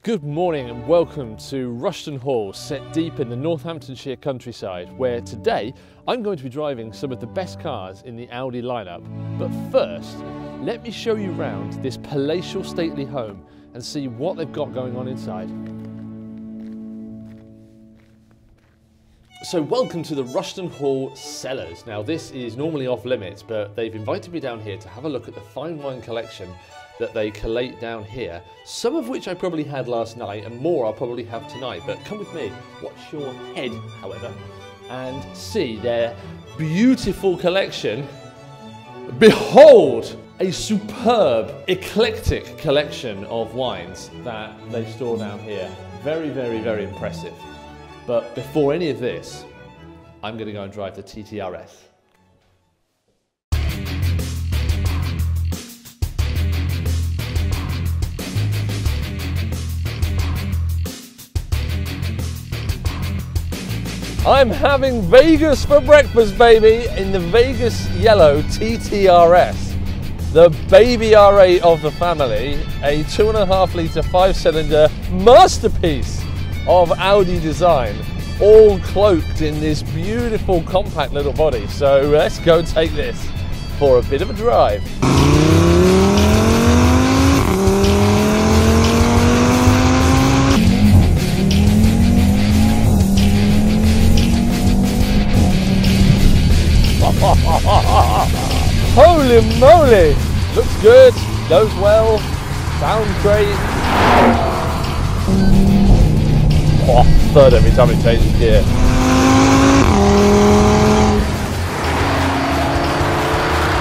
Good morning and welcome to Rushton Hall, set deep in the Northamptonshire countryside, where today I'm going to be driving some of the best cars in the Audi lineup. But first, let me show you around this palatial stately home and see what they've got going on inside. So welcome to the Rushton Hall cellars. Now this is normally off limits, but they've invited me down here to have a look at the fine wine collection that they collate down here, some of which I probably had last night and more I'll probably have tonight. But come with me, watch your head however, and see their beautiful collection. Behold, a superb, eclectic collection of wines that they store down here. Very, very, very impressive. But before any of this, I'm going to go and drive the TTRS. I'm having Vegas for breakfast, baby, in the Vegas yellow TTRS. The baby R8 of the family, a 2.5 litre 5-cylinder masterpiece of Audi design, all cloaked in this beautiful compact little body. So let's go take this for a bit of a drive. Holy moly! Looks good, goes well, sounds great. Oh, third every time it changes gear.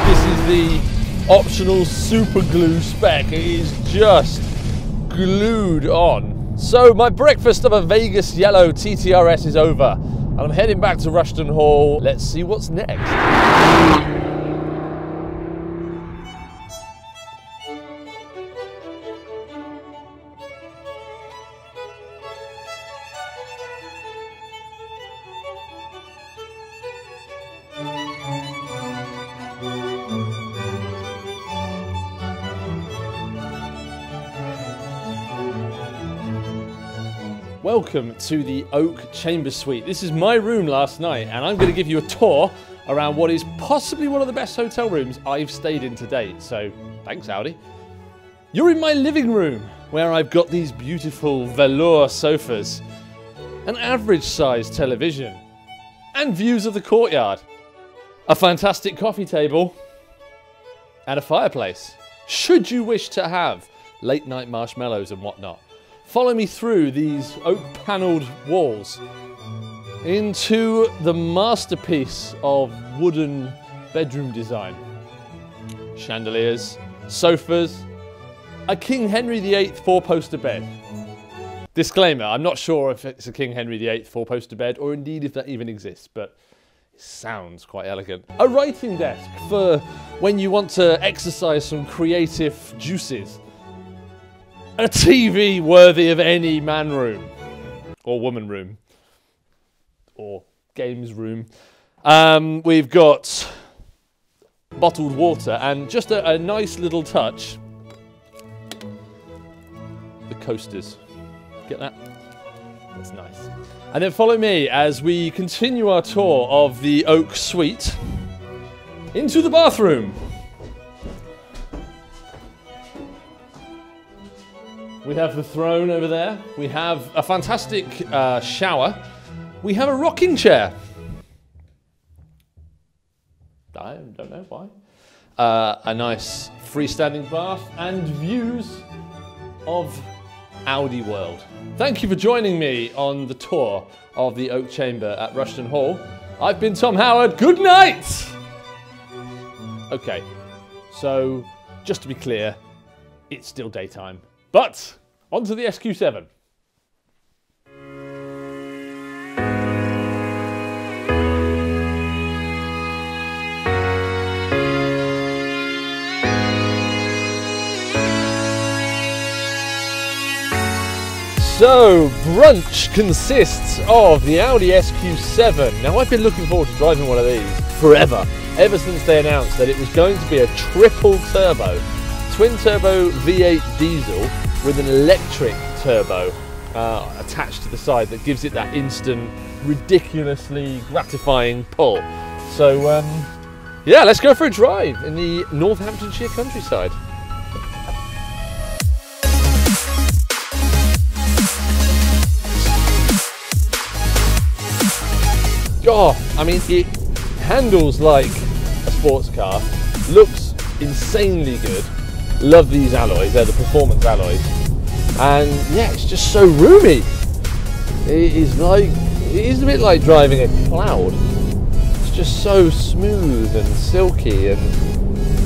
This is the optional super glue spec. It is just glued on. So my breakfast of a Vegas yellow TTRS is over. And I'm heading back to Rushton Hall. Let's see what's next. Welcome to the Oak Chamber Suite. This is my room last night, and I'm going to give you a tour around what is possibly one of the best hotel rooms I've stayed in to date. So, thanks Audi. You're in my living room, where I've got these beautiful velour sofas, an average sized television, and views of the courtyard, a fantastic coffee table, and a fireplace, should you wish to have late night marshmallows and whatnot. Follow me through these oak panelled walls into the masterpiece of wooden bedroom design. Chandeliers, sofas, a King Henry VIII 4-poster bed. Disclaimer, I'm not sure if it's a King Henry VIII 4-poster bed or indeed if that even exists, but it sounds quite elegant. A writing desk for when you want to exercise some creative juices. A TV worthy of any man room, or woman room, or games room. We've got bottled water and just a nice little touch, the coasters. Get that? That's nice. And then follow me as we continue our tour of the Oak Suite into the bathroom. We have the throne over there. We have a fantastic shower. We have a rocking chair. I don't know why. A nice freestanding bath and views of Audi World. Thank you for joining me on the tour of the Oak Chamber at Rushton Hall. I've been Tom Howard. Good night! Okay, so just to be clear, it's still daytime. But onto the SQ7. So, brunch consists of the Audi SQ7. Now, I've been looking forward to driving one of these forever, ever since they announced that it was going to be a triple turbo twin turbo V8 diesel with an electric turbo attached to the side that gives it that instant, ridiculously gratifying pull. So yeah, let's go for a drive in the Northamptonshire countryside. Oh, I mean, it handles like a sports car, looks insanely good. Love these alloys, they're the performance alloys. And yeah, it's just so roomy. It is a bit like driving a cloud. It's just so smooth and silky,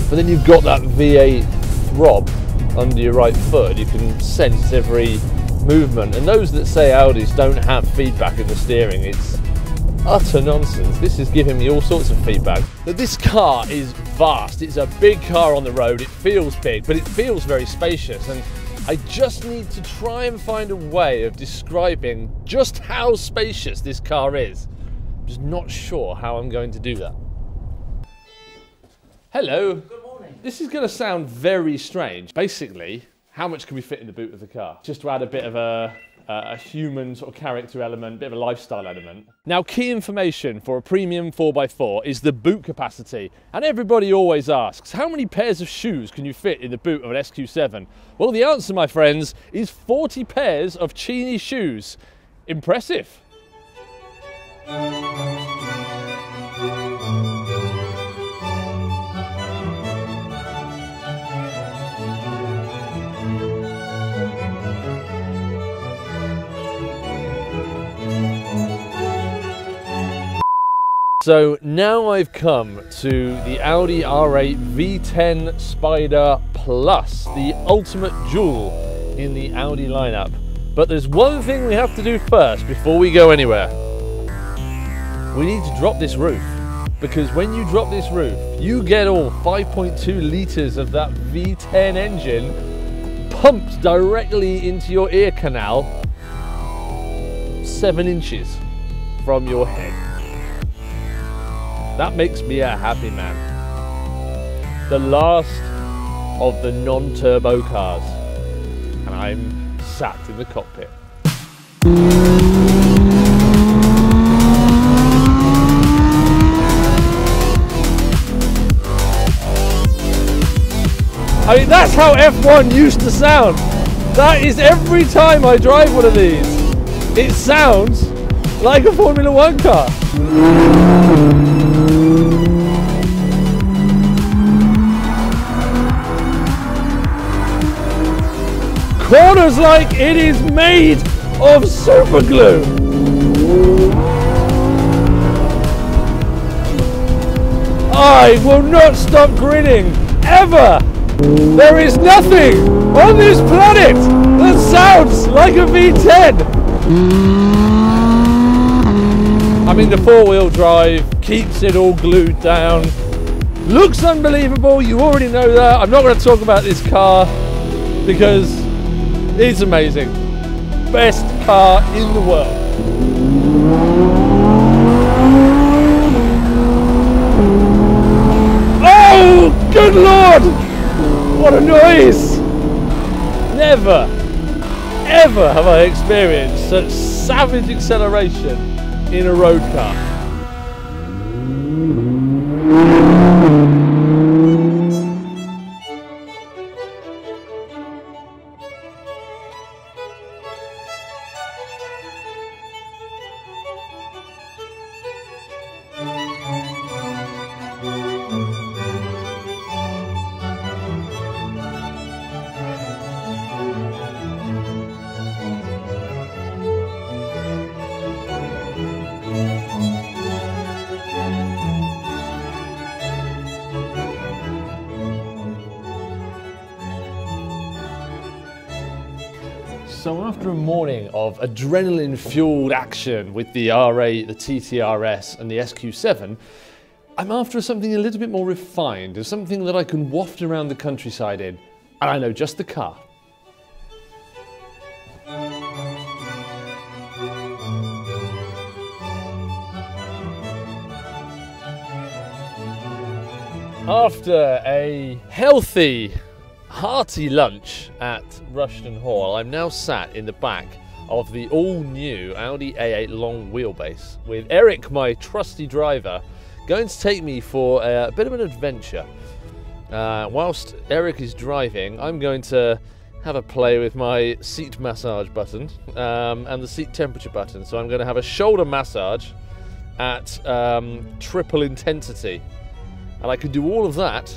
but then you've got that V8 throb under your right foot. You can sense every movement. And those that say Audis don't have feedback in the steering, it's utter nonsense. This is giving me all sorts of feedback. But this car is vast. It's a big car on the road. It feels big, but it feels very spacious. And I just need to try and find a way of describing just how spacious this car is. I'm just not sure how I'm going to do that. Hello. Good morning. This is going to sound very strange. Basically, how much can we fit in the boot of the car? Just to add a bit of a human sort of character element, bit of a lifestyle element. Now, key information for a premium 4x4 is the boot capacity. And everybody always asks, how many pairs of shoes can you fit in the boot of an SQ7? Well, the answer, my friends, is 40 pairs of Chini shoes. Impressive. So now I've come to the Audi R8 V10 Spyder Plus, the ultimate jewel in the Audi lineup. But there's one thing we have to do first before we go anywhere. We need to drop this roof, because when you drop this roof, you get all 5.2 litres of that V10 engine pumped directly into your ear canal, 7 inches from your head. That makes me a happy man. The last of the non-turbo cars. And I'm sat in the cockpit. I mean, that's how F1 used to sound. That is every time I drive one of these. It sounds like a Formula 1 car. Corners like it is made of super glue. I will not stop grinning, ever. There is nothing on this planet that sounds like a V10. I mean, the 4-wheel drive keeps it all glued down. Looks unbelievable, you already know that. I'm not going to talk about this car because it's amazing. Best car in the world. Oh, good Lord! What a noise! Never, ever have I experienced such savage acceleration in a road car. So after a morning of adrenaline-fueled action with the R8, the TTRS and the SQ7, I'm after something a little bit more refined, and something that I can waft around the countryside in, and I know just the car. After a healthy hearty lunch at Rushton Hall. I'm now sat in the back of the all-new Audi A8 long wheelbase with Eric, my trusty driver, going to take me for a bit of an adventure. Whilst Eric is driving, I'm going to have a play with my seat massage button and the seat temperature button. So I'm going to have a shoulder massage at triple intensity. And I can do all of that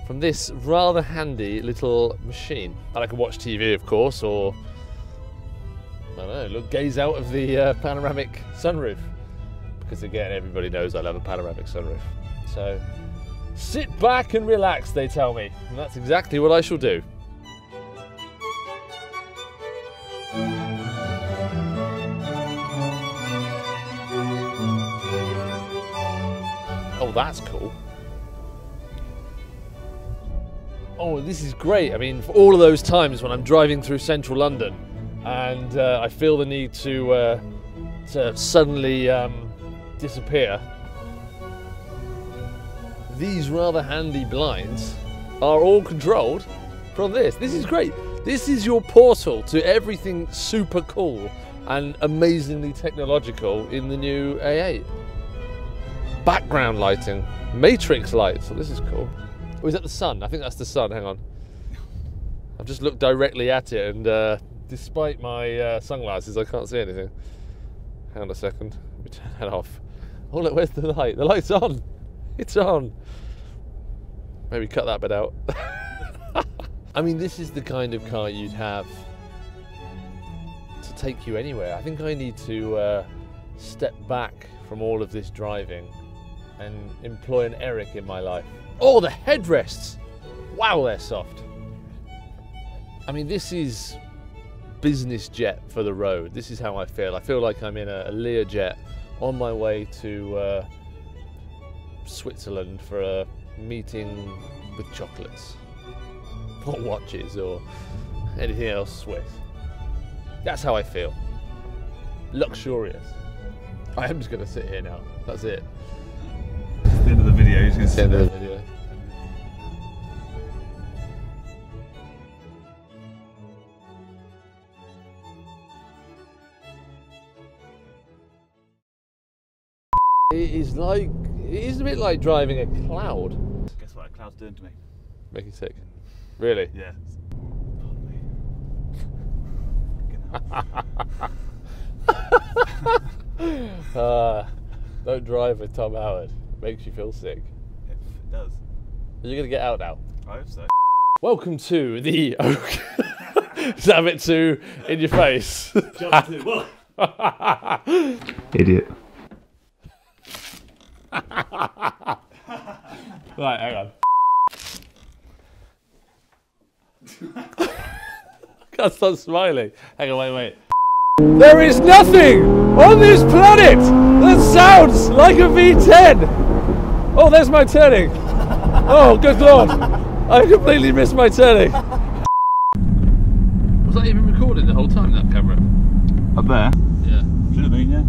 from this rather handy little machine. And I can watch TV, of course, or, I don't know, gaze out of the panoramic sunroof. Because again, everybody knows I love a panoramic sunroof. So, sit back and relax, they tell me. And that's exactly what I shall do. Oh, that's cool. Oh, this is great. I mean, for all of those times when I'm driving through central London and I feel the need to suddenly disappear, these rather handy blinds are all controlled from this. This is great. This is your portal to everything super cool and amazingly technological in the new A8. Background lighting, matrix lights. Oh, this is cool. Oh, is that the sun? I think that's the sun. Hang on. I've just looked directly at it, and despite my sunglasses, I can't see anything. Hang on a second. Let me turn that off. Oh, look, where's the light? The light's on. It's on. Maybe cut that bit out. I mean, this is the kind of car you'd have to take you anywhere. I think I need to step back from all of this driving and employ an Eric in my life. Oh, the headrests! Wow, they're soft. I mean, this is business jet for the road. This is how I feel. I feel like I'm in a Learjet on my way to Switzerland for a meeting with chocolates or watches or anything else Swiss. That's how I feel. Luxurious. I am just going to sit here now. That's it. It's the end of the video. He's going to sit there. Video. It is a bit like driving a cloud. Guess what a cloud's doing to me? Making sick. Really? Yeah. Don't drive with Tom Howard. It makes you feel sick. It does. Are you going to get out now? I hope so. Welcome to the Oak. Is that a bit too in your face? Idiot. Right, hang on. Can't stop smiling. Hang on, wait. There is nothing on this planet that sounds like a V10. Oh, there's my turning. Oh, good Lord. I completely missed my turning. Was that even recording the whole time, that camera? Up there? Yeah. Should have been, yeah.